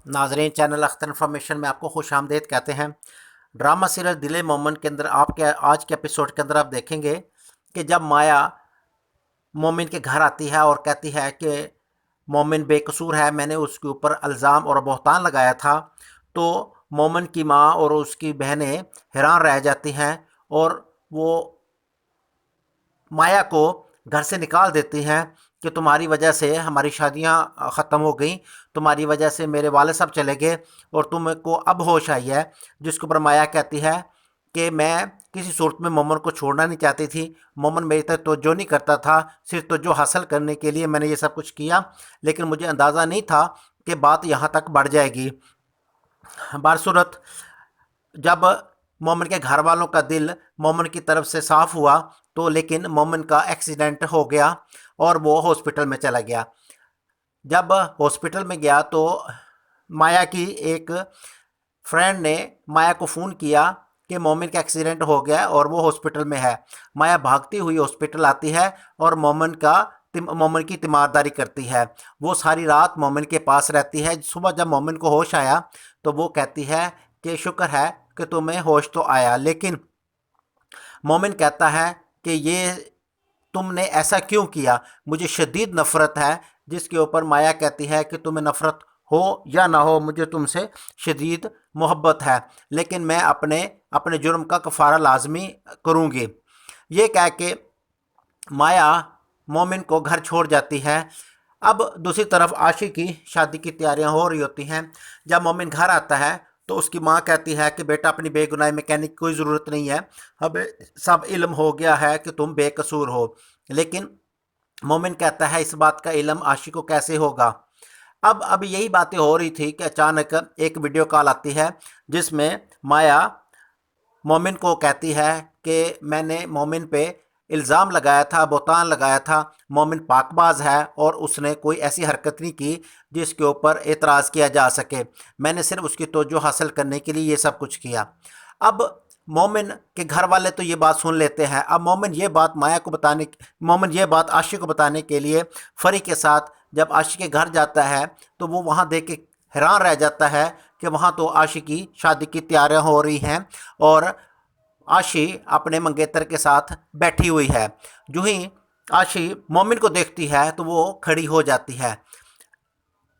नाजरीन, channel Akhtar information में आपको खुश आमदीद कहते हैं। ड्रामा सीरियल दिल मोमिन के अंदर आपके आज के एपिसोड के अंदर आप देखेंगे कि जब माया मोमिन के घर आती है और कहती है कि मोमिन बेकसूर है, मैंने उसके ऊपर इल्ज़ाम और बहतान लगाया था, तो मोमिन की माँ और उसकी बहनें हैरान रह जाती हैं और वो माया को घर से निकाल देती हैं कि तुम्हारी वजह से हमारी शादियां ख़त्म हो गई, तुम्हारी वजह से मेरे वाले साहब चले गए और तुमको अब होश आई है। जिसके ऊपर माया कहती है कि मैं किसी सूरत में मोमन को छोड़ना नहीं चाहती थी, मोमन मेरी तरफ तवज्जो नहीं करता था, सिर्फ तवज्जो हासिल करने के लिए मैंने ये सब कुछ किया, लेकिन मुझे अंदाज़ा नहीं था कि बात यहाँ तक बढ़ जाएगी। बारसूरत जब मोमिन के घर वालों का दिल मोमिन की तरफ से साफ़ हुआ तो लेकिन मोमिन का एक्सीडेंट हो गया और वो हॉस्पिटल में चला गया। जब हॉस्पिटल में गया तो माया की एक फ्रेंड ने माया को फ़ोन किया कि मोमिन का एक्सीडेंट हो गया और वो हॉस्पिटल में है। माया भागती हुई हॉस्पिटल आती है और मोमिन की तीमारदारी करती है। वो सारी रात मोमिन के पास रहती है। सुबह जब मोमिन को होश आया तो वो कहती है कि शुक्र है कि तुम्हें होश तो आया, लेकिन मोमिन कहता है कि ये तुमने ऐसा क्यों किया, मुझे शदीद नफ़रत है। जिसके ऊपर माया कहती है कि तुम्हें नफ़रत हो या ना हो, मुझे तुमसे शदीद मोहब्बत है, लेकिन मैं अपने अपने जुर्म का कफ़ारा लाजमी करूँगी। ये कह के माया मोमिन को घर छोड़ जाती है। अब दूसरी तरफ आशी की शादी की तैयारियां हो रही होती हैं। जब मोमिन घर आता है तो उसकी माँ कहती है कि बेटा, अपनी बेगुनाही में कहने की कोई ज़रूरत नहीं है, हमें सब इल्म हो गया है कि तुम बेकसूर हो। लेकिन मोमिन कहता है इस बात का इल्म आशी को कैसे होगा। अब यही बातें हो रही थी कि अचानक एक वीडियो कॉल आती है जिसमें माया मोमिन को कहती है कि मैंने मोमिन पे इल्ज़ाम लगाया था, बहतान लगाया था, मोमिन पाकबाज है और उसने कोई ऐसी हरकत नहीं की जिसके ऊपर एतराज़ किया जा सके, मैंने सिर्फ उसकी तवज्जो हासिल करने के लिए ये सब कुछ किया। अब मोमिन के घर वाले तो ये बात सुन लेते हैं। अब मोमिन ये बात आशी को बताने के लिए फरी के साथ जब आशी के घर जाता है तो वो वहाँ देख के हैरान रह जाता है कि वहाँ तो आशी की शादी की तैयारियां हो रही हैं और आशी अपने मंगेतर के साथ बैठी हुई है। जो ही आशी मोमिन को देखती है तो वो खड़ी हो जाती है।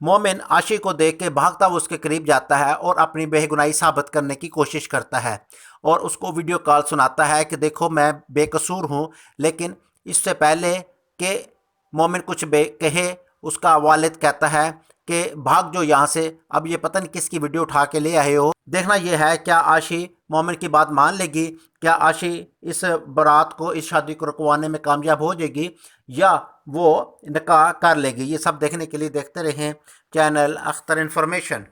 मोमिन आशी को देख के भागता हुआ उसके करीब जाता है और अपनी बेगुनाही साबित करने की कोशिश करता है और उसको वीडियो कॉल सुनाता है कि देखो मैं बेकसूर हूँ। लेकिन इससे पहले कि मोमिन कुछ कहे, उसका वालिद कहता है कि भाग जो यहाँ से, अब ये पता नहीं किसकी वीडियो उठा के ले आए हो। देखना यह है क्या आशी मोमिन की बात मान लेगी, क्या आशी इस बारात को, इस शादी को रुकवाने में कामयाब हो जाएगी या वो निकाह कर लेगी। ये सब देखने के लिए देखते रहें चैनल अख्तर इन्फॉर्मेशन।